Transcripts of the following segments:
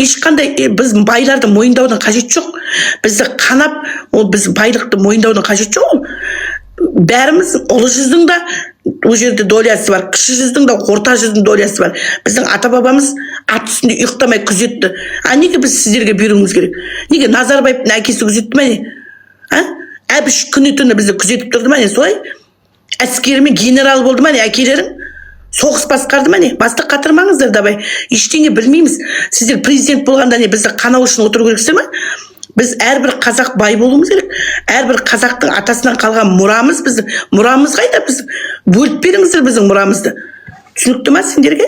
ешқандай біз байларды мойындаудың қажет жоқ. Бізді қанап, ол біз байлықты мойындаудың қажет жоқ. Бәріміз ұлы жүздің да ол жерде долясы бар, кіші жүздің да орта жүздің долясы бар. Біздің ата бабамыз ат үстінде ұйықтамай күзетті. Неге біз сіздерге беруіміз керек? Неге Назарбаевтың әкесі күзетті ме? Әбіш күні түні бізді күзетіп тұрды ма? Солай әскерімен генерал болды ма? Әкелерің соғыс басқарды ма? Бастық қатырмаңыздар давай. Ештеңе білмейміз. Сіздер президент болғанда бізді қанау үшін отыру керексіздер ме? Біз әрбір қазақ бай болуымыз керек. Әрбір қазақтың атасынан қалған мұрамыз, біздің мұрамыз қайда? Біз бөліп беріңіздер біздің мұрамызды. Түсінікті ма сендерге?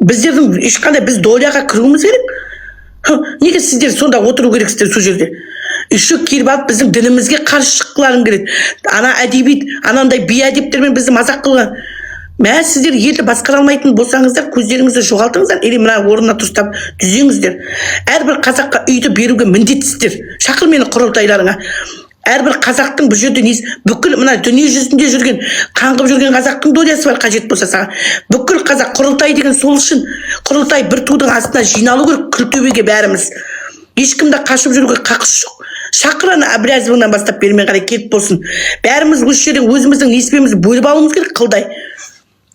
Біздердің ешқандай біз доляға кіруіміз керек. Неге сіздер сонда отыру керексіздер сол жерде? Еще келіп алып біздің дінімізге қарсы шыққыларың келеді. Ана әдебиет, анандай би әдептермен бізді мазақ қылған. Сіздер елді басқара алмайтын болсаңыздар, көздеріңізді жоғалтыңыздар, или мына орнына дұрыстап түзеңіздер. Әрбір қазаққа үйді беруге міндеттісіздер. Шақыр мені құрылтайларыңа. Әрбір қазақтың бұл жерде бүкіл мына дүние жүзінде жүрген, қаңғып жүрген қазақтың долясы бар қажет болса саған. Бүкіл қазақ құрылтай деген сол үшін. Құрылтай бір тудың астына жиналу керек, күлтөбеге бәріміз. Ешкімді қашып жүруге қақысы жоқ. Шақыр ана Әбіләзовыңнан бастап бермен қарай келіп болсын. Бәріміз осы жерден өзіміздің несібемізді бөліп алуымыз керек қылдай.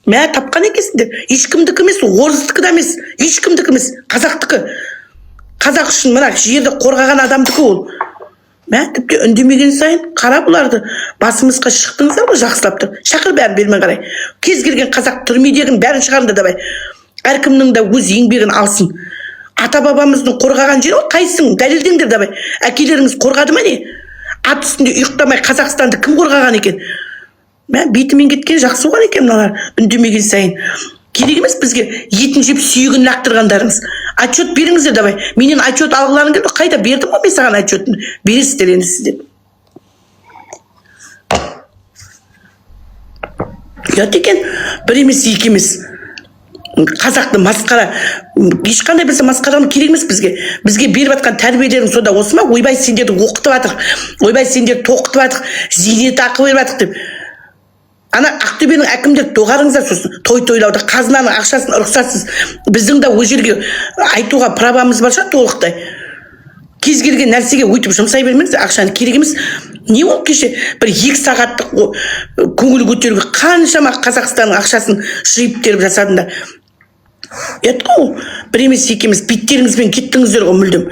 Тапқан екенсіңдер. Ешкімдікі емес, орыстікі да емес, ешкімдікі емес, қазақтікі. Қазақ үшін мына жерді қорғаған адамдікі ол. Тіпті үндемеген сайын қара бұларды басымызға шықтыңыздар ғой, жақсылап тұр. Шақыр бәрін бермен қарай. Кез келген қазақ түрмедегін бәрін шығарыңдар давай. Әркімнің де өз еңбегін алсын. Ата бабамыздың қорғаған жері ол қайсың? Дәлелдеңдер давай. Әкелеріңіз қорғады ма не? Ат үстінде ұйықтамай Қазақстанды кім қорғаған екен? Бетімен кеткен жақсы болған екен мыналар, үндемеген сайын. Керек емес бізге етін жеп сүйегін лақтырғандарыңыз. Отчет беріңіздер давай. Менен отчет алғыларың келді. Қайда бердім ғой мен саған отчетін? Бересіздер енді сіздер. Ұят екен, бір емес, екі емес. Қазақты масқара, ешқандай бізді масқараны керек емес бізге. Бізге беріп атқан тәрбиелерің сонда осы ма? Ойбай сендерді оқытып атық, ойбай сендерді тоқытып атық, зейнетақы беріп атық деп. Ана Ақтөбенің әкімдер доғарыңыздар сосын, той-тойлауда қазынаның ақшасын рұқсатсыз. Біздің де ол жерге айтуға правамыз бар шығар толықтай. Кез келген нәрсеге өйтіп жұмсай бермеңіз, ақшаны керек емес. Не ол кеше бір 2 сағаттық көңіл көтеруге қаншама Қазақстанның ақшасын жиып теріп жасадыңдар. Ол бір емес, екі емес, беттеріңізбен кеттіңіздер ғой мүлдем.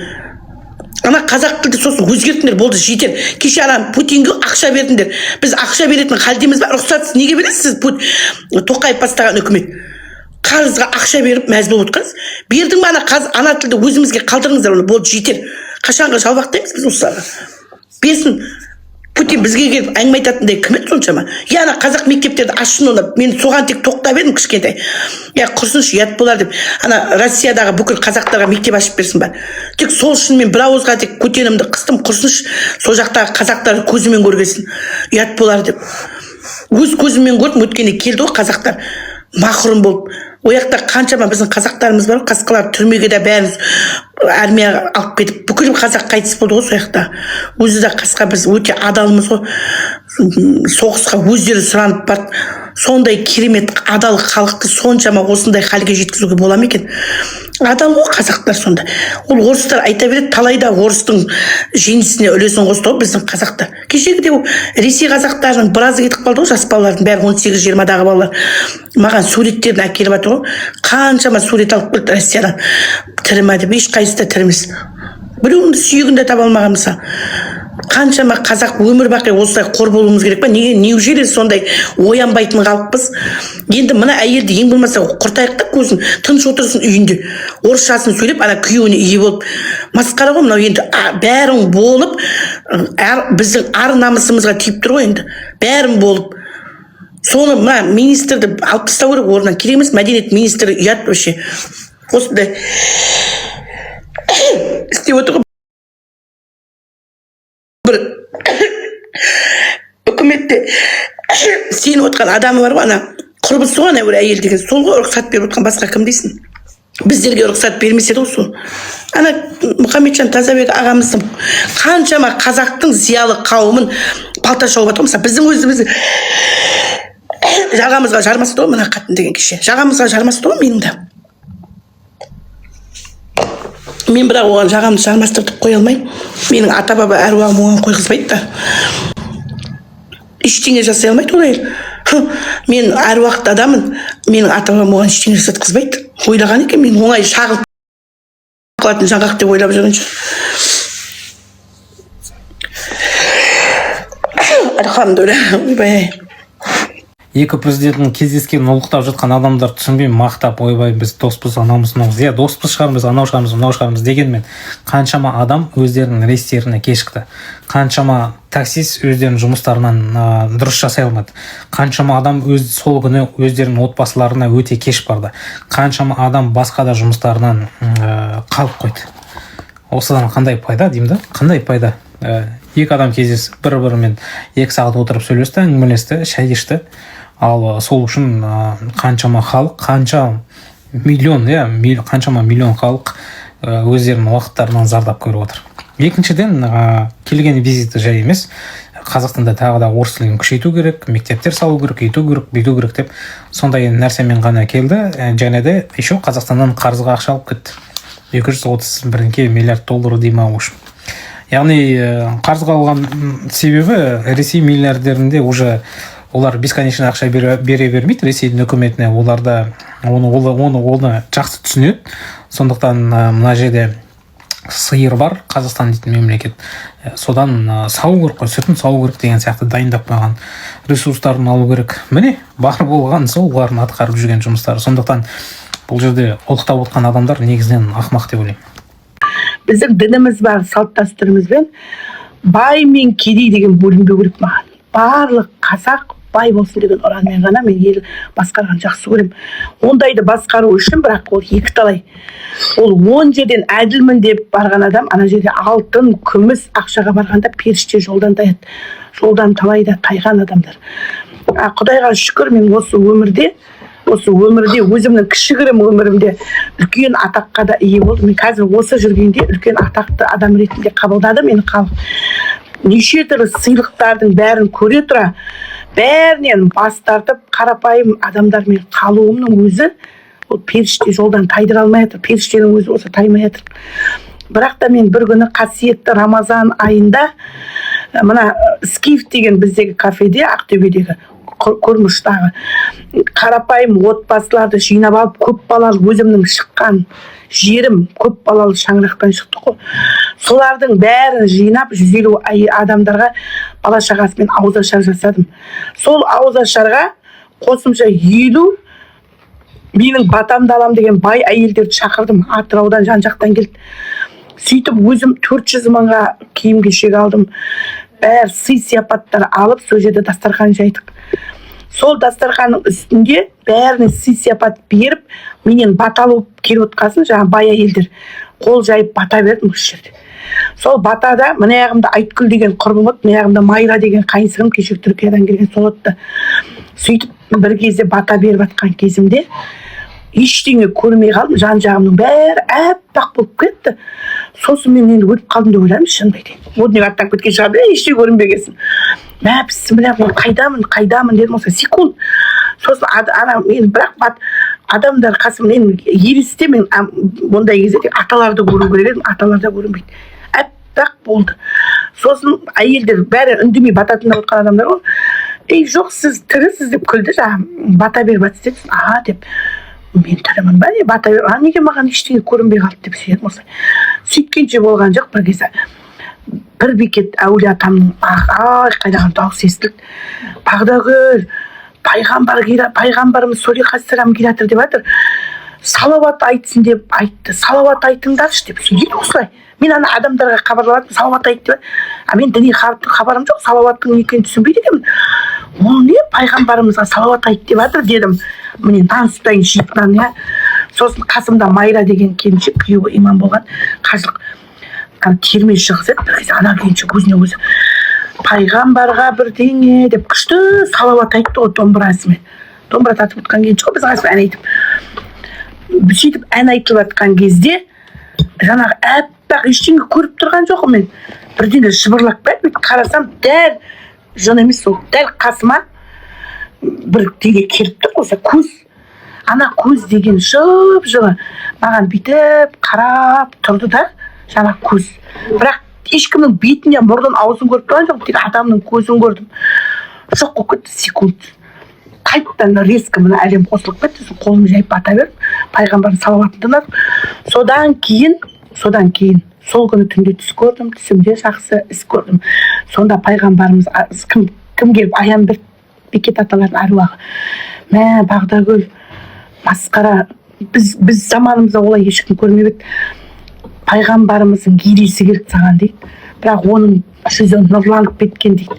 Ана қазақ тілді сосын өзгертіңдер, болды жетер. Кеше ана Путинге ақша бердіңдер. Біз ақша беретін халдеміз ба? Рұқсатсыз неге бересіз? Тоқаев бастаған үкімет. Қарызға ақша беріп мәз болып отырсыз. Бердің ба ана тілді өзімізге қалдырыңыздар, оны болды жетер. Қашанға жалбақтаймыз біз осыларға? Берсін. Путин бізге келіп әңгіме айтатындай кім еді соншама? Ана қазақ мектептерді ашсын, оны мен соған тек тоқтап едім кішкентай. Құрсыншы ұят болар деп. Ана Россиядағы бүкіл қазақтарға мектеп ашып берсін ба? Тек сол үшін мен бір ауызға тек көтенімді қыстым, құрсыншы сол жақтағы қазақтарды көзімен көргесін. Ұят болар деп. Өз көзімен көрдім, өткенде келді ғой қазақтар. Мақұрым болып. Ояқта қаншама біздің қазақтарымыз бар, қасқалар түрмеге де бәріміз армияға алып кетіп, бүкіл қазақ қайтыс болды ғой сояқта. Өзі де қасқа, біз өте адалмыз ғой. Соғысқа өздері сұранып барды. Сондай керемет адал халықты соншама осындай халге жеткізуге бола ма екен? Адал ғой қазақтар сонда. Ол орыстар айта береді, талайда орыстың жеңісіне үлесін қосты ғой біздің қазақтар. Кешегіде Ресей қазақтарының біразы кетіп қалды ғой, жас балалардың бәрі 18-20-дағы балалар. Маған суреттерін әкеліп жатыр ғой. Қаншама сурет алып келді Россиядан. Тірі ме деп, ешқайсысы да тірі емес. Біреуінің сүйегін де таба алмағанмыз. Қаншама қазақ өмір бақи осылай қор болуымыз керек па? Неужели сондай оянбайтын қалыппыз? Енді мына әйелді ең болмаса құртайық та көзін, тыныш отырсын үйінде. Орысшасын сөйлеп, ана күйеуіне ие болып. Масқара ғой мынау енді бәрің болып, біздің ар намысымызға тиіп тұр ғой енді. Бәрің болып. Соны мына министрді алып тастау керек орнынан. Керек емес, мәдениет министрі ұят вообще. Осындай істеп отыр ғой. Үкіметте сеніп отқан адамы бар ғой, ана құрбысы ғой, ана бір әйел деген, сол ғой рұқсат беріп отқан, басқа кім дейсің? Біздерге рұқсат бермесе де сол. Ана Мұхамеджан Тазабек ағамыздың қаншама қазақтың зиялы қауымын балта шауып жатыр. Мысалы біздің өзіміз жағамызға жармасты ғой мына қатын деген кеше. Жағамызға жармасты ғой менің де. Мен бірақ оған жағамды жармастыртып қоя алмаймын. Менің ата баба әруағым оған қойғызбайды да. Ештеңе жасай алмайды ол әйел. Мен әруақты адамын, менің ата бабам оған ештеңе жасатқызбайды. Ойлаған екен, мен оңай шағылып қалатын жаңғақ деп ойлап жүрген шығар. Алхамдулилля, ойбай. Екі президенттің кездескенін ұлықтап жатқан адамдар түсінбей мақтап, ойбай біз доспыз, анамыз, мынамыз. Иә, доспыз шығармыз, анау шығармыз, мынау шығармыз дегенмен қаншама адам өздерінің рейстеріне кешікті. Қаншама таксист өздерінің жұмыстарынан дұрыс жасай алмады. Қаншама адам сол күні өздерінің отбасыларына өте кеш барды. Қаншама адам басқа да жұмыстарынан қалып қойды. Осыдан қандай пайда деймін да? Қандай пайда? Екі адам кездесіп бір-бірімен 2 сағат отырып сөйлесті, әңгімелесті, шай ішті. Ал сол үшін қаншама халық, қаншама миллион халық өздерінің уақыттарынан зардап көріп отыр. Екіншіден, келген визиті жай емес. Қазақстанда тағы да орыс тілін күшейту керек, мектептер салу керек, өйту керек, бүйту керек деп сондай нәрсемен ғана келді. Және де еще Қазақстаннан қарызға ақша алып кетті. 231 миллиард доллар дейма ұш. Яғни қарызға алған себебі Ресей миллиардерінде уже олар бесконечно ақша бере бермейді Ресейдің үкіметіне. Оларда оны жақсы түсінеді. Сондықтан мына жерде сиыр бар, Қазақстан дейтін мемлекет. Содан сау керек қой, сүтін сау керек деген сияқты дайындап қойған ресурстарын алу керек. Міне, бар болған сол олардың атқарып жүрген жұмыстары. Сондықтан бұл жерде ұлықтап отқан адамдар негізінен ақымақ деп ойлаймын. Біздің дініміз бар, салт дәстүрімізбен бай мен кедей деген бөлінбеу керек маған. Барлық қазақ бай болсын деген ұранмен ғана мен ел басқарған жақсы көремін. Ондайды басқару үшін бірақ ол екі талай. Ол 10 жерден әділмін деп барған адам, ана жерде алтын, күміс ақшаға барғанда періште жолдан таяды. Жолдан талайда тайған адамдар. Құдайға шүкір, мен осы өмірде өзімнің кішігірім өмірімде үлкен атаққа да ие болдым. Мен қазір осы жүргенде үлкен атақты адам ретінде қабылдады мені халық. Неше түрлі сыйлықтардың бәрін көре тұра, бәрінен бас тартып қарапайым адамдармен қалуымның өзі ол періште жолдан тайдыра алмай жатыр. Періштенің өзі осы таймай жатыр. Бірақ та мен бір күні қасиетті Рамазан айында мына Скиф деген біздегі кафеде, Ақтөбедегі көрміштағы қарапайым отбасыларды жинап алып, көп балалы өзімнің шыққан жерім көп балалы шаңырақтан шықты ғой. Солардың бәрін жинап 150 адамдарға бала шағасымен ауызашар жасадым. Сол ауызашарға қосымша 50 менің батамды алам деген бай әйелдерді шақырдым. Атыраудан, жан-жақтан келді. Сөйтіп өзім 400 мыңға киім кешек алдым. Бәр сый сияпаттар алып, сол жерде дастархан жайдық. Сол дастарханның үстінде бәріне сый сияпат беріп, менен бата алып келіп отқасын, жаңа бай әйелдер қол жайып бата бердім осы жерде. Сол батада мына аяғымда Айткүл деген құрбым отыр, мына аяғымда Майра деген қайынсығым кеше Түркиядан келген сол отты. Сөйтіп бір кезде бата беріп жатқан кезімде ештеңе көрмей қалдым, жан-жағымның бәрі әппақ болып кетті. Сосын мен енді өліп қалдым деп ойлаймын, шынымды айтайын. Однен аттанып кеткен шығар, ештеңе көрінбегенсін. Бісміллә, мен қайдамын дедім, осы секунд. Сосын мен бірақ адамдар қасымнан елесте, мен ондай кезде аталарды көру керек едім, аталарда көрінбейді. Әппақ болды. Сосын әйелдер бәрі үндемей бата тыңдап отқан адамдар ғой. Жоқ, сіз тірісіз деп күлді, бата беріп жатсыз деді. Деп. Мен тірімін ба, бата беріп, неге маған ештеңе көрінбей қалды деп сөйдім осылай. Сөйткенше болған жоқ, бір кезде бір бекет әулие атамның қайдаған дауысы естілді. Бағдагүл, пайғамбарымыз Солихассалам келатыр деп жатыр. Салауат айтсын деп айтты. Салауат айтыңдаршы деп сөйлейді осылай. Мен ана адамдарға хабарлаватырмын, салауат айт деп. Мен діни хабарым жоқ, салауаттың не екенін түсінбейді екенмін. Ол не, пайғамбарымызға салауат айт деп жатыр дедім. Міне таныстайын шийтан, иә. Сосын қасымда Майра деген келіншек, күйеуі имам болған, қажылық терме шығыс еді. Бір кезде ана келіншек өзіне өзі пайғамбарға бірдеңе деп күшті салауат айтты ғой домбырасымен. Домбыра тартып отқан келіншек ғой, біз қасым ән айтып. Сөйтіп ән айтылып жатқан кезде жаңағы әппақ ештеңе көріп тұрған жоқпын мен. Бірдеңе шыбырлап кетті. Қарасам, дәл жын емес, сол дәл қасыма бір дене келіп тұр, осы көз. ана көз деген жылы маған бүйтіп қарап тұрды да, жаңа көз. Бірақ ешкімнің бетіне, мұрнын, аузын көріп тұрған жоқ, тек адамның көзін көрдім. Жоқ болып кетті секунд. Қайтадан резко мына әлем қосылып кетті. Қолым жайып бата беріп, пайғамбардың салауатын тыңдадым. Содан кейін сол күні түнде түс көрдім, түсімде жақсы іс көрдім. Сонда пайғамбарымыз кім келіп аян бір бекет аталардың аруағы. Мә, Бағдагүл, масқара, біз заманымызда олай ешкім көрмеп еді. Пайғамбарымыздың елесі керек саған дейді. Бірақ оның жүзі нұрланып кеткен дейді.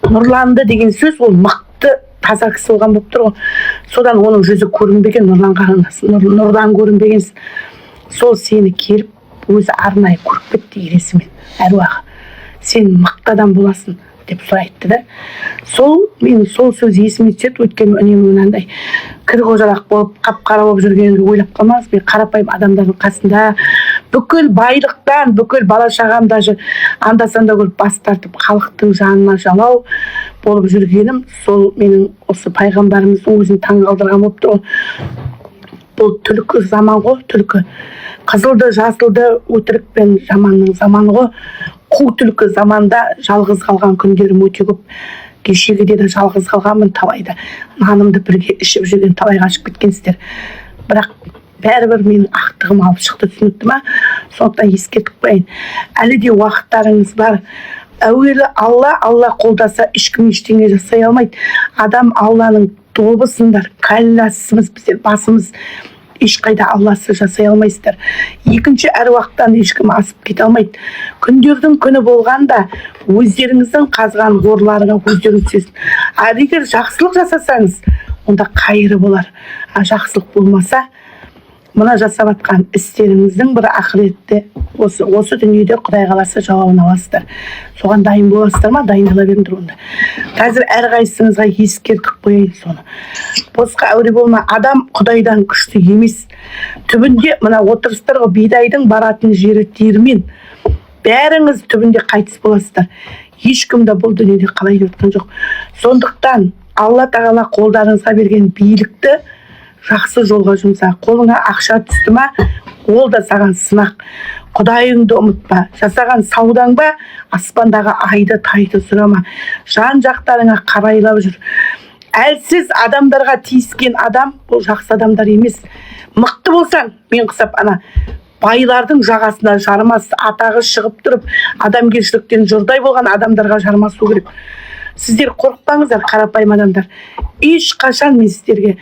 Нұрланды деген сөз ол мықты таза кісі болған болып тұр ғой. Содан оның жүзі көрінбеген, нұрдан көрінбеген. Сол сені келіп өзі арнайы көріп кетті елесімен, әруағы. Сен мықты адам боласың деп сұрайтты да. Мен сол сөз есіме түседі, өйткені үнемі мынандай кір-қожалақ болып, қап-қара болып жүргенімді ойлап қалмаңыз. Мен қарапайым адамдардың қасында бүкіл байлықтан, бүкіл бала-шағам даже анда-санда көріп бас тартып, халықтың жанына жалау болып жүргенім, сол менің осы пайғамбарымыздың өзін таңғалдырған болып тұр. Бұл түлкі заман ғой, түлкі. Қызылды, жасылды, өтірік пен жаманның заманы ғой. Қу түлкі заманда жалғыз қалған күндерім өте көп. Кешегіде де жалғыз қалғанмын талайда. Нанымды бірге ішіп жүрген талай қашып кеткенсіздер. Бірақ бәрібір менің ақтығым алып шықты, түсінікті ма? Сондықтан ескертіп қояйын. Әлі де уақыттарыңыз бар. Әуелі Алла қолдаса ешкім ештеңе жасай алмайды. Адам Алланың тобысыңдар, кәлласымыз, біздер басымыз ешқайда Алласыз жасай алмайсыздар. Екінші әруақтан ешкім асып кете алмайды. Күндердің күні болғанда өздеріңіздің қазған ғорларыңа өздеріңіз түсесін. Егер жақсылық жасасаңыз, онда қайыры болар. Жақсылық болмаса, мына жасап атқан істеріңіздің бір ақыретте, осы дүниеде Құдай қаласа жауабын аласыздар. Соған дайын боласыздар ма? Дайындала беріңдер онда. Қазір әрқайсыңызға ескертіп қояйын соны. Босқа әуре болма, адам Құдайдан күшті емес. Түбінде мына отырыстар ғой, бидайдың баратын жері диірмен. Бәріңіз түбінде қайтыс боласыздар. Ешкім де бұл дүниеде қалай жатқан жоқ. Сондықтан Алла тағала қолдарыңызға берген билікті жақсы жолға жұмса. Қолыңа ақша түсті ма, ол да саған сынақ. Құдайыңды ұмытпа. Жасаған саудаң ба, аспандағы айды тайды сұрама. Жан жақтарыңа қарайлап жүр. Әлсіз адамдарға тиіскен адам, бұл жақсы адамдар емес. Мықты болсаң, мен құсап байлардың жағасына жармас, атағы шығып тұрып, адамгершіліктен жұрдай болған адамдарға жармасу керек. Сіздер қорықпаңыздар, қарапайым адамдар. Ешқашан мен сіздерге